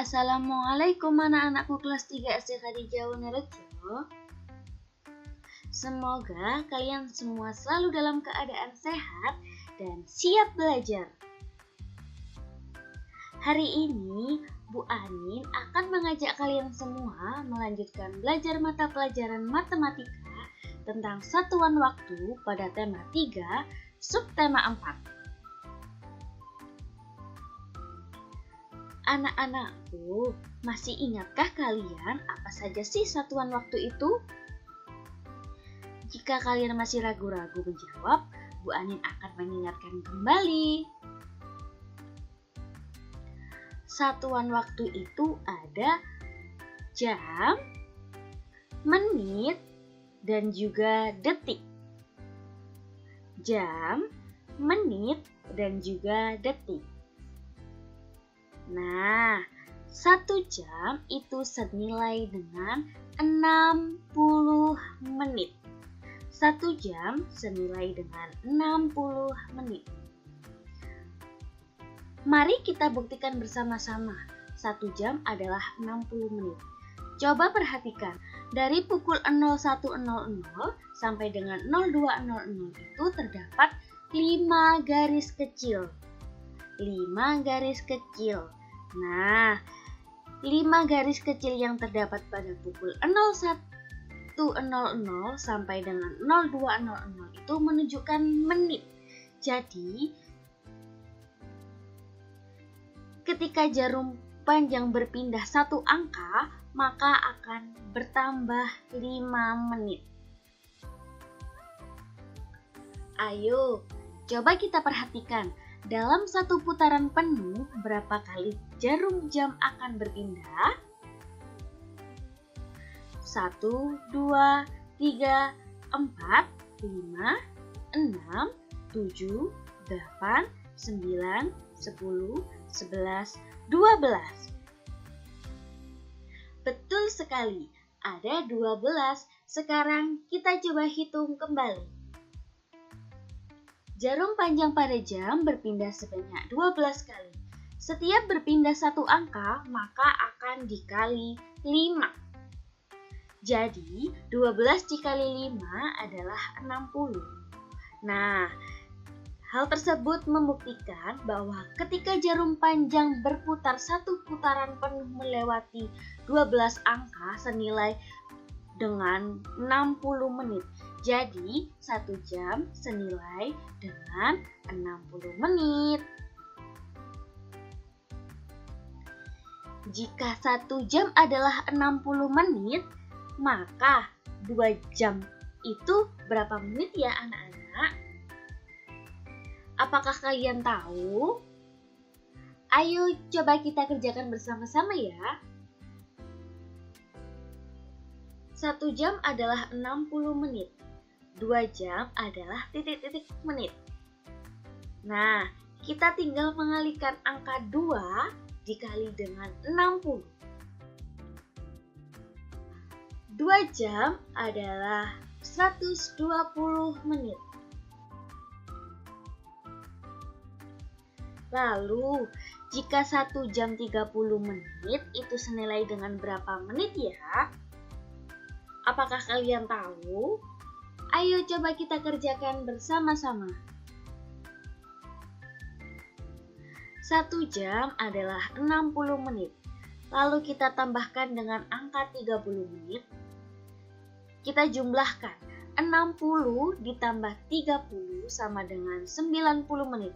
Assalamualaikum anak-anakku kelas 3 SD Khadijah Wonorejo. Semoga kalian semua selalu dalam keadaan sehat dan siap belajar. Hari ini Bu Anin akan mengajak kalian semua melanjutkan belajar mata pelajaran matematika tentang satuan waktu pada tema 3, subtema 4. Anak-anakku, masih ingatkah kalian apa saja sih satuan waktu itu? Jika kalian masih ragu-ragu menjawab, Bu Anin akan mengingatkan kembali. Satuan waktu itu ada jam, menit, dan juga detik. Jam, menit, dan juga detik. Nah, 1 jam itu senilai dengan 60 menit. 1 jam senilai dengan 60 menit. Mari kita buktikan bersama-sama. 1 jam adalah 60 menit. Coba perhatikan, dari pukul 01.00 sampai dengan 02.00 itu terdapat 5 garis kecil. 5 garis kecil. Nah, 5 garis kecil yang terdapat pada pukul 01.00 sampai dengan 02.00 itu menunjukkan menit. Jadi, ketika jarum panjang berpindah 1 angka, maka akan bertambah 5 menit. Ayo, coba kita perhatikan. Dalam 1 putaran penuh, berapa kali jarum jam akan berpindah? 1, 2, 3, 4, 5, 6, 7, 8, 9, 10, 11, 12. Betul sekali, ada 12. Sekarang kita coba hitung kembali. Jarum panjang pada jam berpindah sebanyak 12 kali. Setiap berpindah 1 angka, maka akan dikali 5. Jadi, 12 dikali 5 adalah 60. Nah, hal tersebut membuktikan bahwa ketika jarum panjang berputar 1 putaran penuh melewati 12 angka senilai dengan 60 menit. Jadi, 1 jam senilai dengan 60 menit. Jika 1 jam adalah 60 menit, maka 2 jam itu berapa menit ya anak-anak? Apakah kalian tahu? Ayo coba kita kerjakan bersama-sama ya. 1 jam adalah 60 menit. 2 jam adalah titik-titik menit. Nah, kita tinggal mengalihkan angka 2 dikali dengan 60. 2 jam adalah 120 menit. Lalu, jika 1 jam 30 menit itu senilai dengan berapa menit ya? Apakah kalian tahu? Ayo coba kita kerjakan bersama-sama. 1 jam adalah 60 menit. Lalu kita tambahkan dengan angka 30 menit. Kita jumlahkan. 60 ditambah 30 sama dengan 90 menit.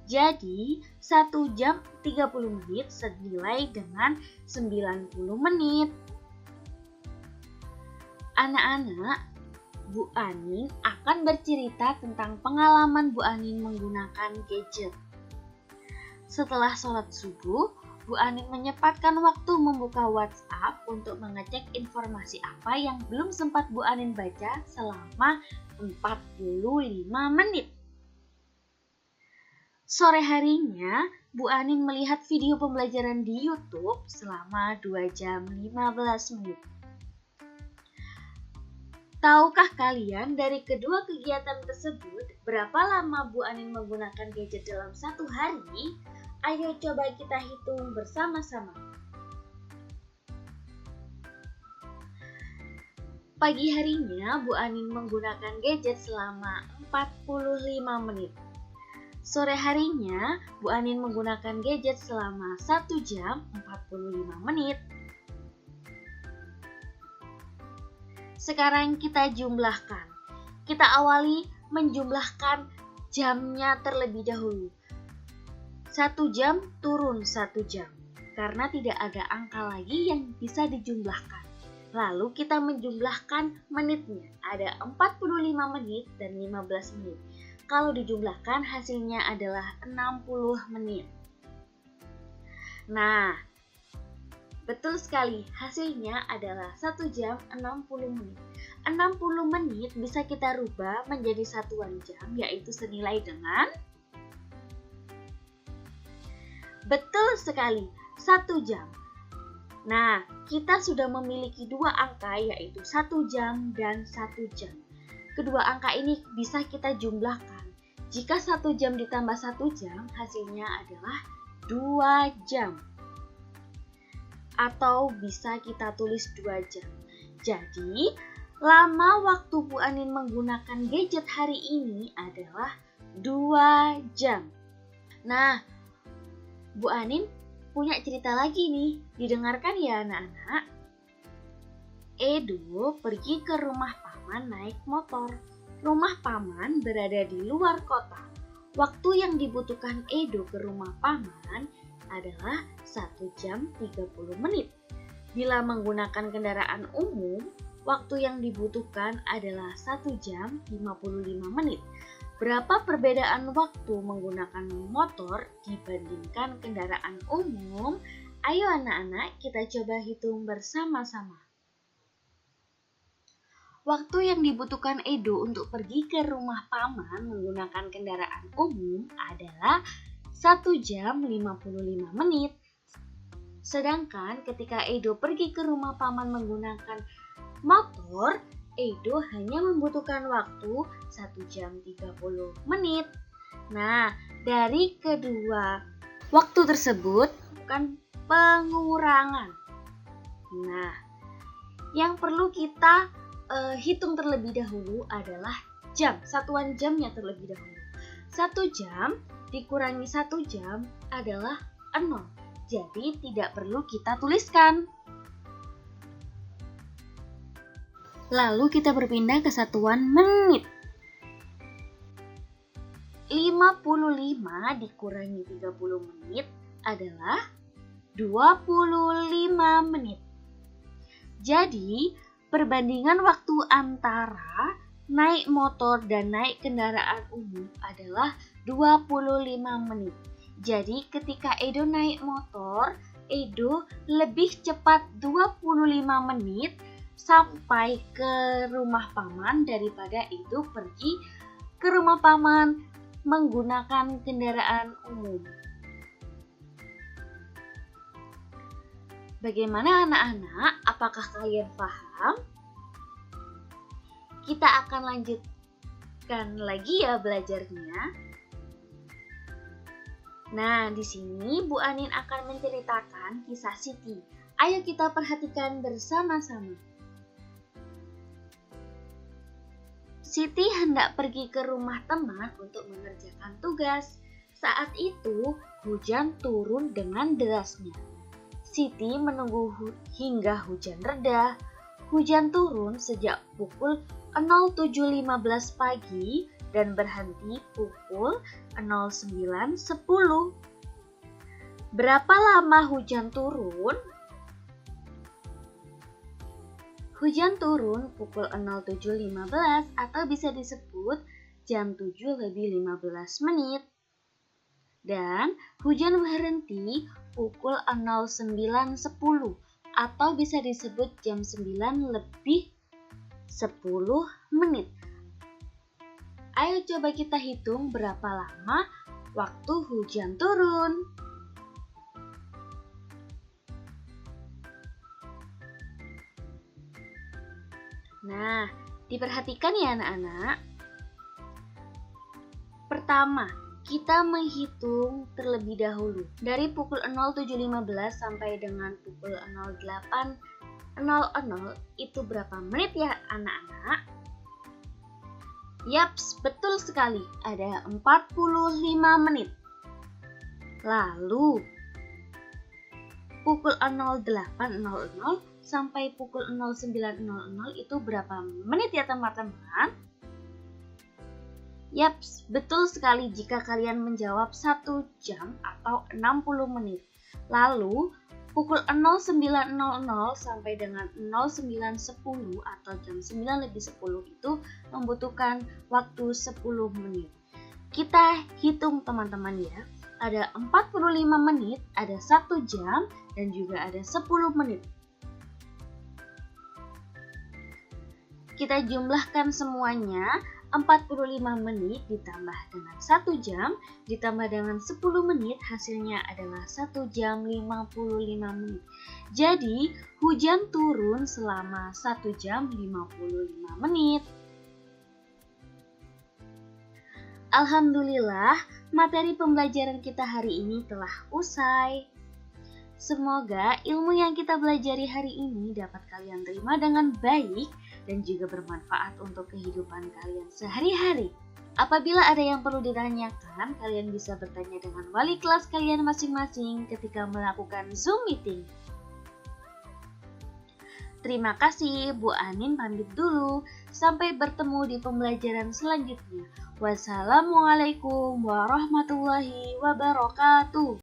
Jadi, 1 jam 30 menit senilai dengan 90 menit. Anak-anak, Bu Anin akan bercerita tentang pengalaman Bu Anin menggunakan gadget. Setelah sholat subuh, Bu Anin menyempatkan waktu membuka WhatsApp untuk mengecek informasi apa yang belum sempat Bu Anin baca selama 45 menit. Sore harinya, Bu Anin melihat video pembelajaran di YouTube selama 2 jam 15 menit. Tahukah kalian dari kedua kegiatan tersebut berapa lama Bu Anin menggunakan gadget dalam 1 hari? Ayo coba kita hitung bersama-sama. Pagi harinya, Bu Anin menggunakan gadget selama 45 menit. Sore harinya, Bu Anin menggunakan gadget selama 1 jam 45 menit. Sekarang kita jumlahkan. Kita awali menjumlahkan jamnya terlebih dahulu. 1 jam turun 1 jam, karena tidak ada angka lagi yang bisa dijumlahkan. Lalu kita menjumlahkan menitnya, ada 45 menit dan 15 menit. Kalau dijumlahkan hasilnya adalah 60 menit. Nah, betul sekali, hasilnya adalah 1 jam 60 menit. 60 menit bisa kita rubah menjadi satuan jam, yaitu senilai dengan... Betul sekali, 1 jam. Nah, kita sudah memiliki dua angka, yaitu 1 jam dan 1 jam. Kedua angka ini bisa kita jumlahkan. Jika 1 jam ditambah 1 jam, hasilnya adalah 2 jam. Atau bisa kita tulis 2 jam. Jadi, lama waktu Bu Anin menggunakan gadget hari ini adalah 2 jam. Nah, Bu Anin punya cerita lagi nih, didengarkan ya anak-anak. Edo pergi ke rumah paman naik motor. Rumah paman berada di luar kota. Waktu yang dibutuhkan Edo ke rumah paman adalah 1 jam 30 menit. Bila menggunakan kendaraan umum, waktu yang dibutuhkan adalah 1 jam 55 menit. Berapa perbedaan waktu menggunakan motor dibandingkan kendaraan umum? Ayo anak-anak, kita coba hitung bersama-sama. Waktu yang dibutuhkan Edo untuk pergi ke rumah paman menggunakan kendaraan umum adalah 1 jam 55 menit. Sedangkan ketika Edo pergi ke rumah paman menggunakan motor, Edo hanya membutuhkan waktu 1 jam 30 menit. Nah, dari kedua waktu tersebut bukan pengurangan. Nah, yang perlu kita hitung terlebih dahulu adalah jam, satuan jamnya terlebih dahulu. 1 jam dikurangi 1 jam adalah 0. Jadi tidak perlu kita tuliskan. Lalu kita berpindah ke satuan menit. 55 dikurangi 30 menit adalah 25 menit. Jadi, perbandingan waktu antara naik motor dan naik kendaraan umum adalah 25 menit. Jadi, ketika Edo naik motor, Edo lebih cepat 25 menit sampai ke rumah paman daripada Edo pergi ke rumah paman menggunakan kendaraan umum. Bagaimana anak-anak? Apakah kalian paham? Kita akan lanjutkan lagi ya belajarnya. Nah, di sini Bu Anin akan menceritakan kisah Siti. Ayo kita perhatikan bersama-sama. Siti hendak pergi ke rumah teman untuk mengerjakan tugas. Saat itu, hujan turun dengan derasnya. Siti menunggu hingga hujan reda. Hujan turun sejak pukul 07.15 pagi dan berhenti pukul 09.10. Berapa lama hujan turun? Hujan turun pukul 07.15 atau bisa disebut jam 7:15 menit. Dan hujan berhenti pukul 09.10 atau bisa disebut jam 9:10 menit. Ayo coba kita hitung berapa lama waktu hujan turun. Nah, diperhatikan ya anak-anak. Pertama, Kita menghitung terlebih dahulu dari pukul 07.15 sampai dengan pukul 08.00 itu berapa menit ya anak-anak? Yaps, betul sekali, ada 45 menit. Lalu pukul 08.00 sampai pukul 09.00 itu berapa menit ya teman-teman? Yaps, betul sekali jika kalian menjawab 1 jam atau 60 menit. Lalu pukul 09.00 sampai dengan 09.10 atau jam 9:10 itu membutuhkan waktu 10 menit. Kita hitung teman-teman ya. Ada 45 menit, ada 1 jam, dan juga ada 10 menit. Kita jumlahkan semuanya, 45 menit ditambah dengan 1 jam, ditambah dengan 10 menit, hasilnya adalah 1 jam 55 menit. Jadi, hujan turun selama 1 jam 55 menit. Alhamdulillah, materi pembelajaran kita hari ini telah usai. Semoga ilmu yang kita pelajari hari ini dapat kalian terima dengan baik dan juga bermanfaat untuk kehidupan kalian sehari-hari. Apabila ada yang perlu ditanyakan, kalian bisa bertanya dengan wali kelas kalian masing-masing ketika melakukan Zoom meeting. Terima kasih, Bu Anin pamit dulu. Sampai bertemu di pembelajaran selanjutnya. Wassalamualaikum warahmatullahi wabarakatuh.